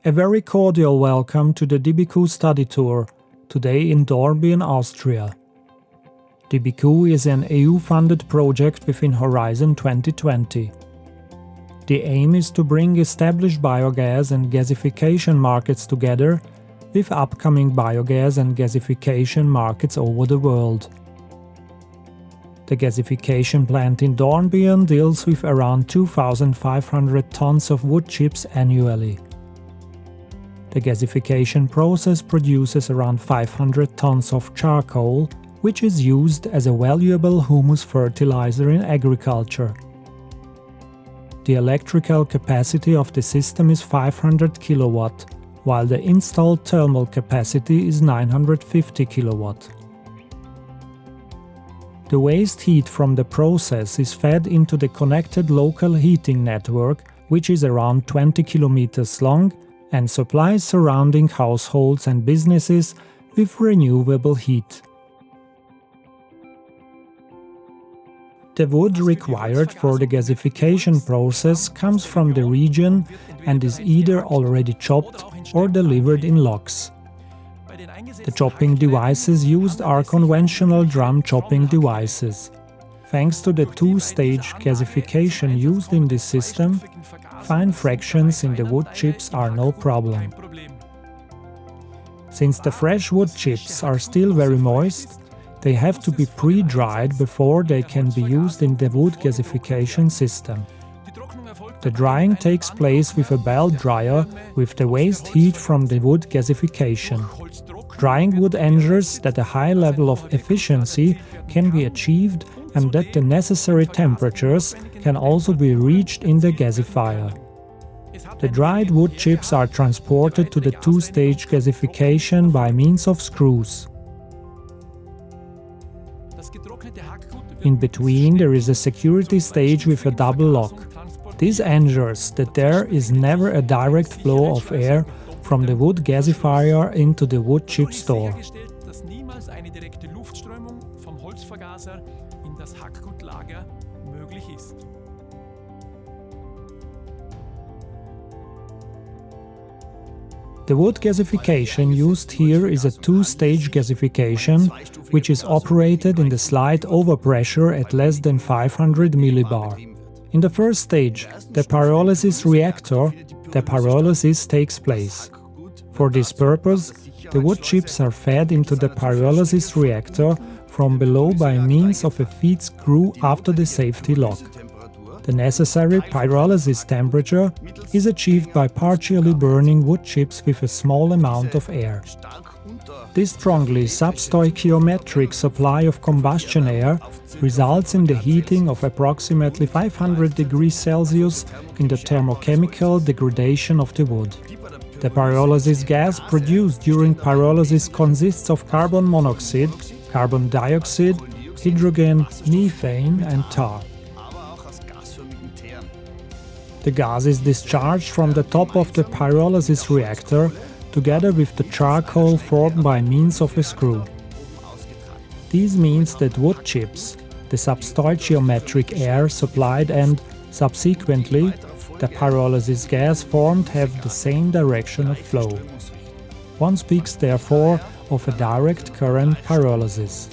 A very cordial welcome to the DiBiCoo study tour, today in Dornbirn, Austria. DiBiCoo is an EU-funded project within Horizon 2020. The aim is to bring established biogas and gasification markets together with upcoming biogas and gasification markets over the world. The gasification plant in Dornbirn deals with around 2,500 tons of wood chips annually. The gasification process produces around 500 tons of charcoal, which is used as a valuable humus fertilizer in agriculture. The electrical capacity of the system is 500 kW, while the installed thermal capacity is 950 kW. The waste heat from the process is fed into the connected local heating network, which is around 20 km long and supplies surrounding households and businesses with renewable heat. The wood required for the gasification process comes from the region and is either already chopped or delivered in logs. The chopping devices used are conventional drum chopping devices. Thanks to the two-stage gasification used in this system, fine fractions in the wood chips are no problem. Since the fresh wood chips are still very moist, they have to be pre-dried before they can be used in the wood gasification system. The drying takes place with a belt dryer with the waste heat from the wood gasification. Drying wood ensures that a high level of efficiency can be achieved and that the necessary temperatures can also be reached in the gasifier. The dried wood chips are transported to the two-stage gasification by means of screws. In between there is a security stage with a double lock. This ensures that there is never a direct flow of air from the wood gasifier into the wood chip store. The wood gasification used here is a two-stage gasification, which is operated in the slight overpressure at less than 500 millibar. In the first stage, the pyrolysis reactor, the pyrolysis takes place. For this purpose, the wood chips are fed into the pyrolysis reactor from below by means of a feed screw after the safety lock. The necessary pyrolysis temperature is achieved by partially burning wood chips with a small amount of air. This strongly substoichiometric supply of combustion air results in the heating of approximately 500 degrees Celsius in the thermochemical degradation of the wood. The pyrolysis gas produced during pyrolysis consists of carbon monoxide, carbon dioxide, hydrogen, methane and tar. The gas is discharged from the top of the pyrolysis reactor together with the charcoal formed by means of a screw. This means that wood chips, the substoichiometric air supplied and, subsequently, the pyrolysis gas formed have the same direction of flow. One speaks therefore of a direct current pyrolysis.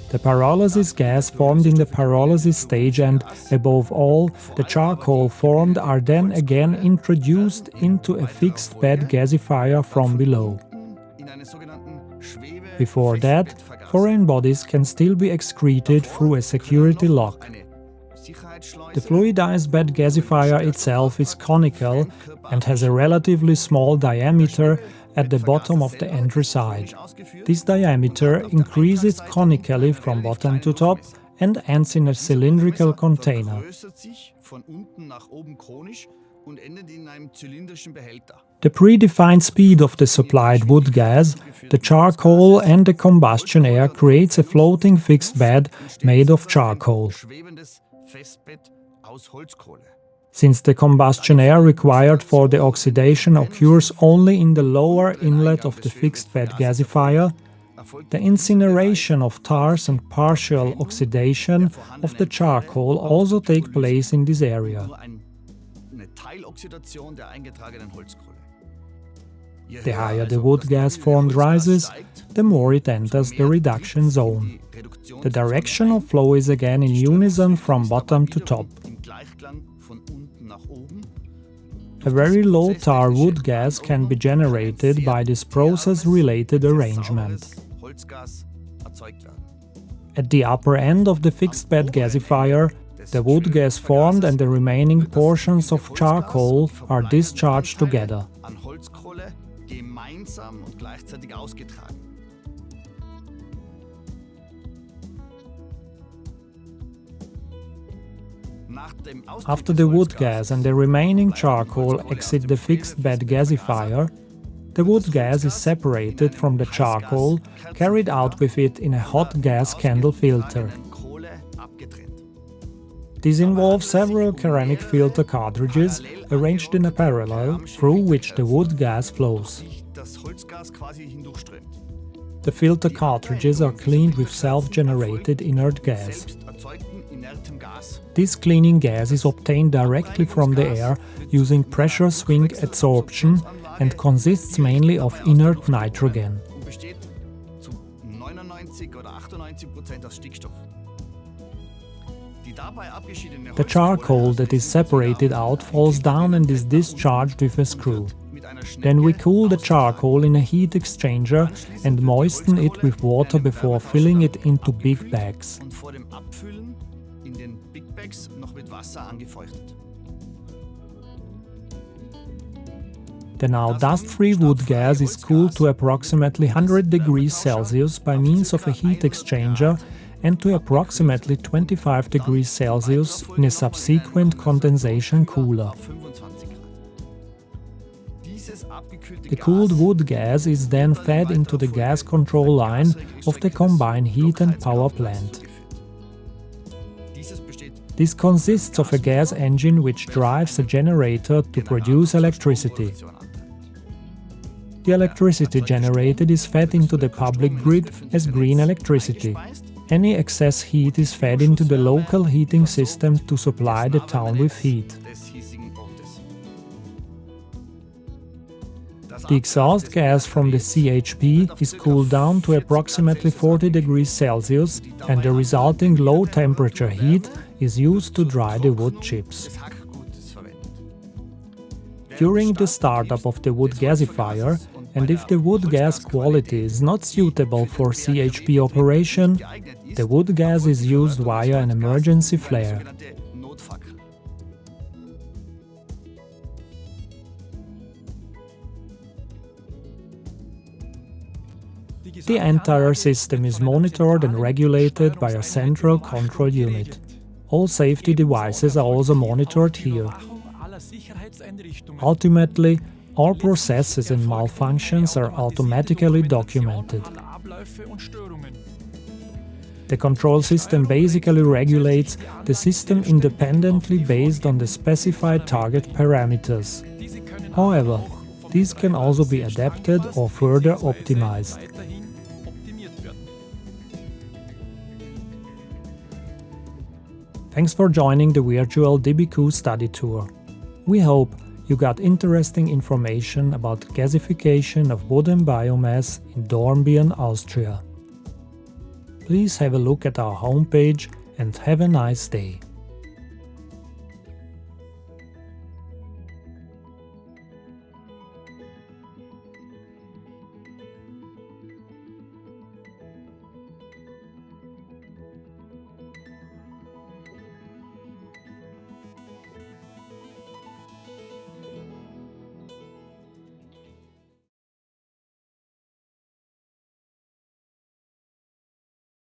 The pyrolysis gas formed in the pyrolysis stage and, above all, the charcoal formed are then again introduced into a fixed bed gasifier from below. Before that, foreign bodies can still be excreted through a security lock. The fluidized bed gasifier itself is conical and has a relatively small diameter at the bottom of the entry side. This diameter increases conically from bottom to top and ends in a cylindrical container. The predefined speed of the supplied wood gas, the charcoal and the combustion air creates a floating fixed bed made of charcoal. Since the combustion air required for the oxidation occurs only in the lower inlet of the fixed bed gasifier, the incineration of tars and partial oxidation of the charcoal also take place in this area. Oxidation der eingetragenen Holzkohle. The higher the wood gas formed rises, the more it enters the reduction zone. The direction of flow is again in unison from bottom to top. A very low tar wood gas can be generated by this process-related arrangement. At the upper end of the fixed-bed gasifier, the wood gas formed and the remaining portions of charcoal are discharged together. After the wood gas and the remaining charcoal exit the fixed-bed gasifier, the wood gas is separated from the charcoal, carried out with it in a hot gas candle filter. This involves several ceramic filter cartridges arranged in a parallel through which the wood gas flows. The filter cartridges are cleaned with self-generated inert gas. This cleaning gas is obtained directly from the air using pressure swing adsorption and consists mainly of inert nitrogen. The charcoal that is separated out falls down and is discharged with a screw. Then we cool the charcoal in a heat exchanger and moisten it with water before filling it into big bags. The now dust-free wood gas is cooled to approximately 100 degrees Celsius by means of a heat exchanger and to approximately 25 degrees Celsius in a subsequent condensation cooler. The cooled wood gas is then fed into the gas control line of the combined heat and power plant. This consists of a gas engine which drives a generator to produce electricity. The electricity generated is fed into the public grid as green electricity. Any excess heat is fed into the local heating system to supply the town with heat. The exhaust gas from the CHP is cooled down to approximately 40 degrees Celsius and the resulting low temperature heat is used to dry the wood chips. During the startup of the wood gasifier, and if the wood gas quality is not suitable for CHP operation, the wood gas is used via an emergency flare. The entire system is monitored and regulated by a central control unit. All safety devices are also monitored here. Ultimately, all processes and malfunctions are automatically documented. The control system basically regulates the system independently based on the specified target parameters. However, these can also be adapted or further optimized. Thanks for joining the virtual DiBiCoo study tour. We hope you got interesting information about gasification of wood and biomass in Dornbirn, Austria. Please have a look at our homepage and have a nice day.